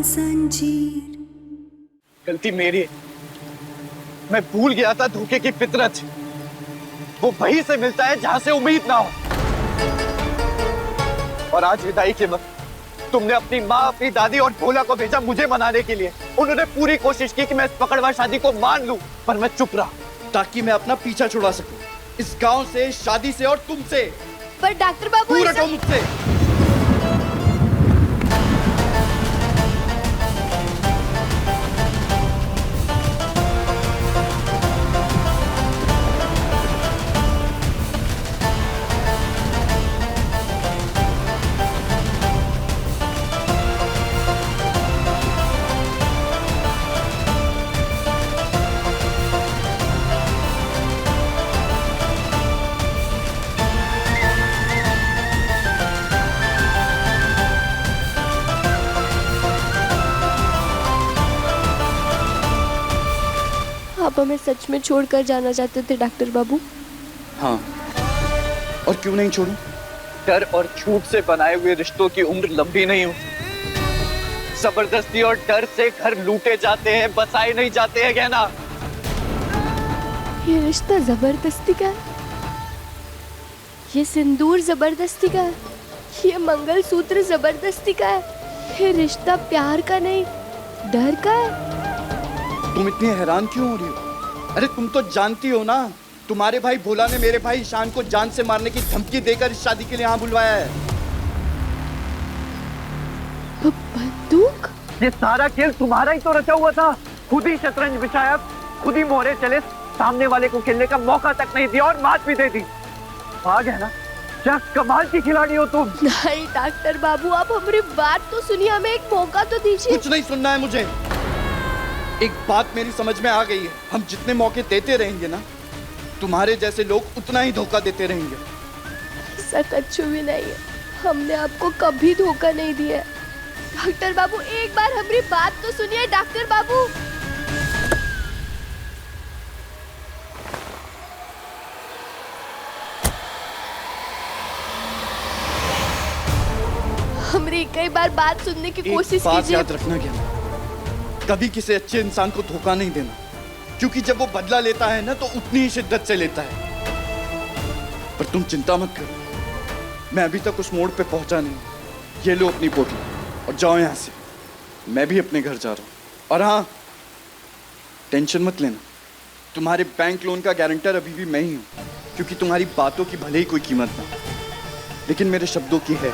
संजीर। गलती मेरी है। मैं भूल गया था धोखे की फितरत। वो वहीं से मिलता है जहां से उम्मीद ना हो। और आज विदाई के वक्त तुमने अपनी माँ, अपनी दादी और भोला को भेजा मुझे मनाने के लिए। उन्होंने पूरी कोशिश की कि मैं इस पकड़वा शादी को मान लूं, पर मैं चुप रहा ताकि मैं अपना पीछा छुड़ा सकूं इस गांव से, इस शादी से और तुमसे। पर डॉक्टर बाबू, दूर हटो मुझसे। आप हमें सच में छोड़कर जाना चाहते थे डॉक्टर बाबू? हाँ, और क्यों नहीं छोड़ूं? डर और झूठ से बनाए हुए रिश्तों की उम्र लंबी नहीं होती। जबरदस्ती और डर से घर लूटे जाते हैं, बसाए नहीं जाते हैं। कहना ये रिश्ता जबरदस्ती का है, ये सिंदूर जबरदस्ती का है, ये मंगलसूत्र जबरदस्ती का है। ये रिश्ता प्यार का नहीं, डर का है। तुम इतनी हैरान क्यों हो रही हो? अरे तुम तो जानती हो ना, तुम्हारे भाई भोला ने मेरे भाई ईशान को जान से मारने की धमकी देकर इस शादी के लिए यहाँ बुलवाया है। बंदूक? ये सारा खेल तुम्हारा ही तो रचा हुआ था। खुद ही शतरंज बिछाया, खुद ही मोहरे चले, सामने वाले को खेलने का मौका तक नहीं दिया और मात भी दे दी। भाग है ना, क्या कमाल की खिलाड़ी हो तुम। नहीं डॉक्टर बाबू, आप हमारी बात तो सुनिए, हमें एक मौका तो दीजिए। कुछ नहीं सुनना है मुझे। एक बात मेरी समझ में आ गई है, हम जितने मौके देते रहेंगे ना, तुम्हारे जैसे लोग उतना ही धोखा देते रहेंगे। ऐसा कुछ भी नहीं है, हमने आपको कभी धोखा नहीं दिया। डॉक्टर बाबू, एक बार हमारी बात तो सुनिए डॉक्टर बाबू। हमारी कई बार बात सुनने की कोशिश कीजिए। बात याद रखना क्या, कभी किसी अच्छे इंसान को धोखा नहीं देना, क्योंकि जब वो बदला लेता है ना तो उतनी ही शिद्दत से लेता है। पर तुम चिंता मत करो, मैं अभी तक उस मोड़ पे पहुंचा नहीं। ये लो अपनी बोतल और जाओ यहाँ से, मैं भी अपने घर जा रहा हूँ। और हाँ, टेंशन मत लेना, तुम्हारे बैंक लोन का गारंटर अभी भी मैं ही हूँ, क्योंकि तुम्हारी बातों की भले ही कोई कीमत ना, लेकिन मेरे शब्दों की है।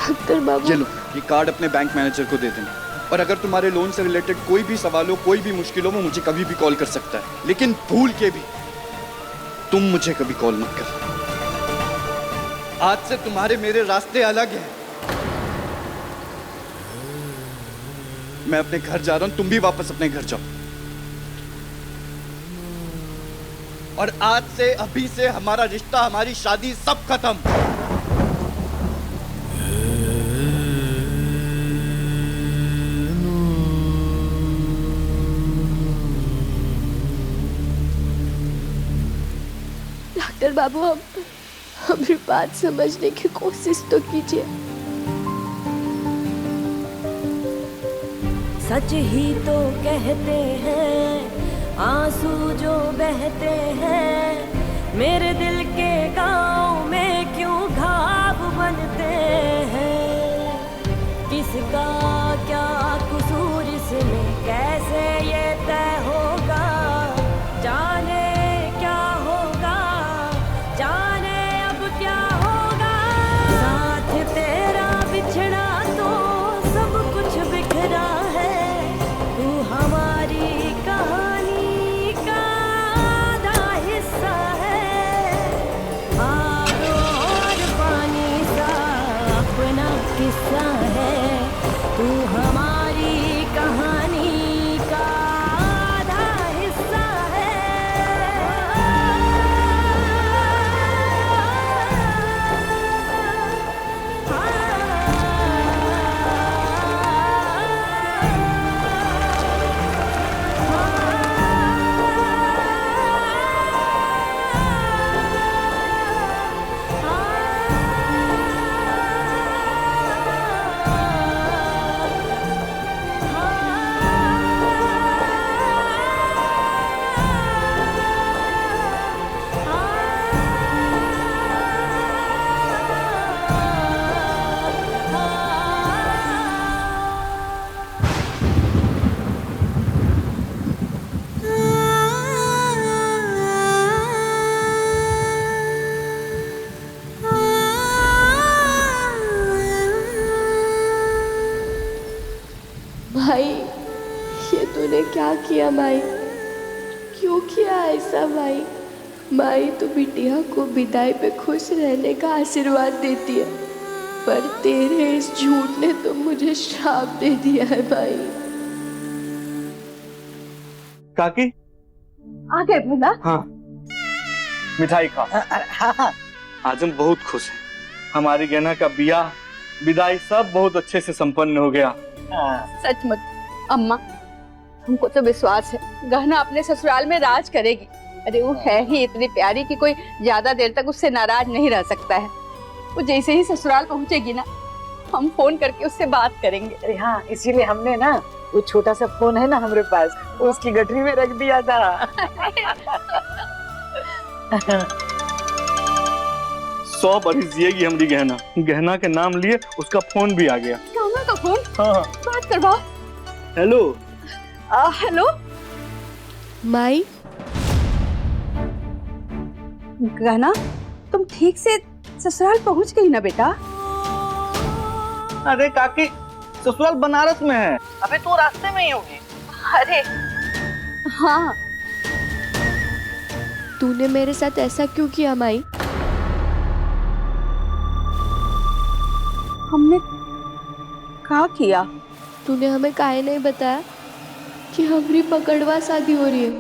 डॉक्टर बाबू, ये लो, ये कार्ड अपने बैंक मैनेजर को दे देना। और अगर तुम्हारे लोन से रिलेटेड कोई भी सवाल हो, कोई भी मुश्किल हो, वो मुझे कभी भी कॉल कर सकता है। लेकिन भूल के भी तुम मुझे कभी कॉल मत कर। आज से तुम्हारे मेरे रास्ते अलग हैं। मैं अपने घर जा रहा हूं, तुम भी वापस अपने घर जाओ। और आज से, अभी से हमारा रिश्ता, हमारी शादी सब खत्म। डॉक्टर बाबू, हमारी बात समझने की कोशिश तो कीजिए। सच ही तो कहते हैं आंसू जो बहते हैं, मेरे दिल के गाँव में क्यों घाव बनते हैं। किसका क्या कसूर इसमें, कैसे ये तय होगा, जाने क्या होगा, जाने अब क्या होगा। साथ तेरा बिछड़ा तो सब कुछ बिखरा है, तू हमारी कहानी का आधा हिस्सा है। आग और पानी सा अपना किस्सा है, तू किया माई? क्यों किया ऐसा माई? माई तो बिटिया को विदाई पे खुश रहने का आशीर्वाद देती है, पर तेरे इस झूठ ने तो मुझे श्राप दे दिया है माई। काकी आ गए भोला? हाँ, मिठाई खा। हाँ। आज हम बहुत खुश हैं। हमारी गहना का बियाह विदाई सब बहुत अच्छे से संपन्न हो गया। सच मत अम्मा, हमको तो विश्वास है गहना अपने ससुराल में राज करेगी। अरे वो है ही इतनी प्यारी कि कोई ज्यादा देर तक उससे नाराज नहीं रह सकता है। वो जैसे ही ससुराल पहुंचेगी ना, हम फोन करके उससे बात करेंगे। अरे हाँ, इसीलिए हमने ना वो छोटा सा फोन है ना हमारे पास, उसकी गठरी में रख दिया था। 100 बरिस जिएगी हमारी गहना। गहना के नाम लिए उसका फोन भी आ गया। कान्हा का फोन? हाँ। बात करवाओ। हेलो। हेलो माई, गहना तुम ठीक से ससुराल पहुंच गई ना बेटा? अरे काकी, ससुराल बनारस में है। अबे तू रास्ते में ही होगी। अरे हाँ। तूने मेरे साथ ऐसा क्यों किया माई? हमने क्या किया? तूने हमें काहे नहीं बताया कि हमारी पकड़वा शादी हो रही है?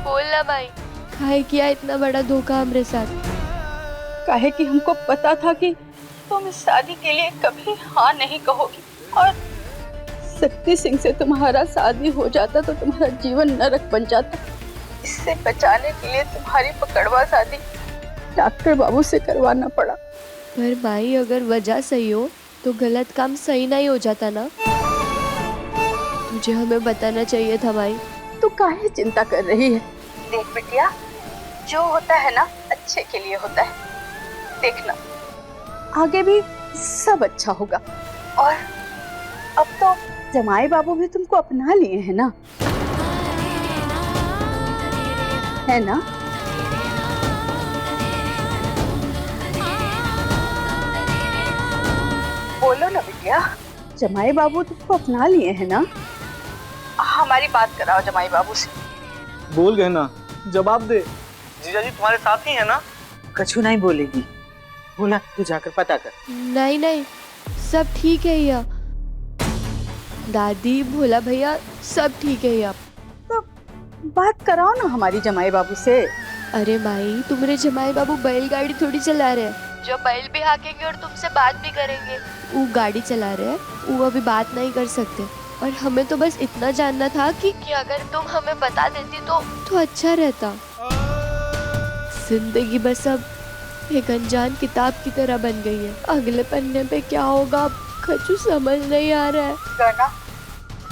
बोलना भाई, काहे किया इतना बड़ा धोखा हमरे साथ? काहे कि हमको पता था कि तुम इस शादी के लिए कभी हाँ नहीं कहोगी, और शक्ति सिंह से तुम्हारा शादी हो जाता तो तुम्हारा जीवन नरक बन जाता। इससे बचाने के लिए तुम्हारी पकड़वा शादी डॉक्टर बाबू से करवाना पड़ा। पर माई, अगर वजह सही हो तो गलत काम सही नहीं हो जाता ना? तुझे हमें बताना चाहिए था माई। तू काहे चिंता कर रही है? देख बिटिया, जो होता है ना अच्छे के लिए होता है। देखना आगे भी सब अच्छा होगा। और अब तो जमाई बाबू भी तुमको अपना लिए हैं ना, है ना? बोलो ना बिटिया, जमाई बाबू तुमको अपना लिए हैं ना? हमारी बात कराओ जमाई बाबू से। बोल गहना, जवाब दे। जीजा जी तुम्हारे साथ ही है ना? कछु नहीं बोलेगी। बोला तू जाकर पता कर। नहीं नहीं, सब ठीक है या दादी, भोला भैया, सब ठीक है या। तो बात कराओ ना हमारी जमाई बाबू से। अरे माई, तुम्हारे जमाई बाबू बैलगाड़ी थोड़ी चला रहे हैं जो बैल भी हाकेंगे और तुमसे बात भी करेंगे। वो गाड़ी चला रहे हैं, वो अभी बात नहीं कर सकते। और हमें तो बस इतना जानना था कि अगर तुम हमें बता देती तो अच्छा रहता। जिंदगी बस अब एक अनजान किताब की तरह बन गई है। अगले पन्ने पे क्या होगा अब कुछ समझ नहीं आ रहा है। गना,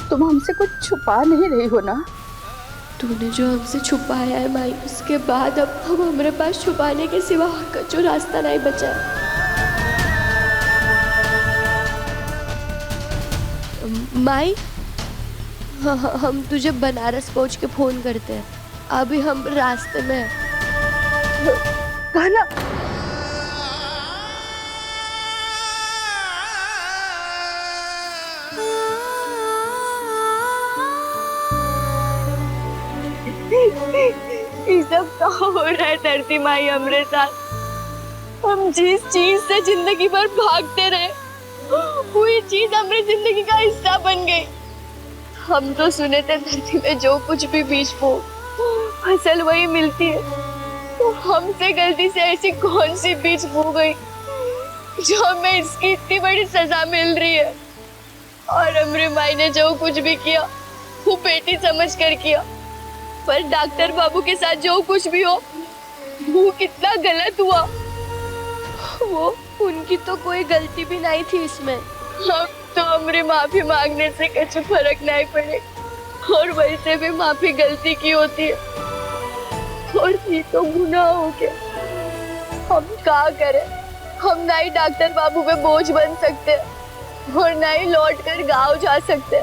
तुम हमसे कुछ छुपा नहीं रही हो ना? तूने जो हमसे छुपाया है माई, उसके बाद अब हमारे पास छुपाने के सिवा कुछ रास्ता नहीं बचा है। माई, हम तुझे बनारस पहुंच के फोन करते हैं। अभी हम रास्ते में हैं। गना, ये सब क्या हो रहा है धरती माई हमरे साथ? हम जिस चीज से जिंदगी भर भागते रहे, वही चीज हमारी जिंदगी का हिस्सा बन गई। हम तो सुने थे धरती में जो कुछ भी बीज बो फसल वही मिलती है। तो हमसे गलती से ऐसी कौन सी बीज बो गई जो हमें इसकी इतनी बड़ी सजा मिल रही है? और हमारी माई ने जो कुछ भी किया वो बेटी समझ कर किया, पर डॉक्टर बाबू के साथ जो कुछ भी हो वो कितना गलत हुआ। वो उनकी तो कोई गलती भी नहीं थी इसमें। अब तो हमरे माफी मांगने से कुछ फर्क नहीं पड़े, और वैसे भी माफी गलती की होती है और ये तो गुनाह हो गया। हम क्या करें? हम ना ही डॉक्टर बाबू पे बोझ बन सकते और ना ही लौट कर गाँव जा सकते,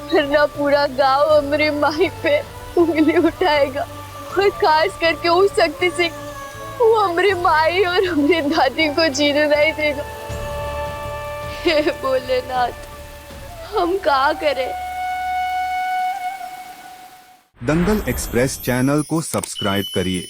फिर ना पूरा गाँव हमारी माई पे उंगली उठाएगा और खास करके वो शक्ति सिंह, वो हमारी माई और हमारी दादी को जीने नहीं देगा। हे भोलेनाथ, हम क्या करें? दंगल एक्सप्रेस चैनल को सब्सक्राइब करिए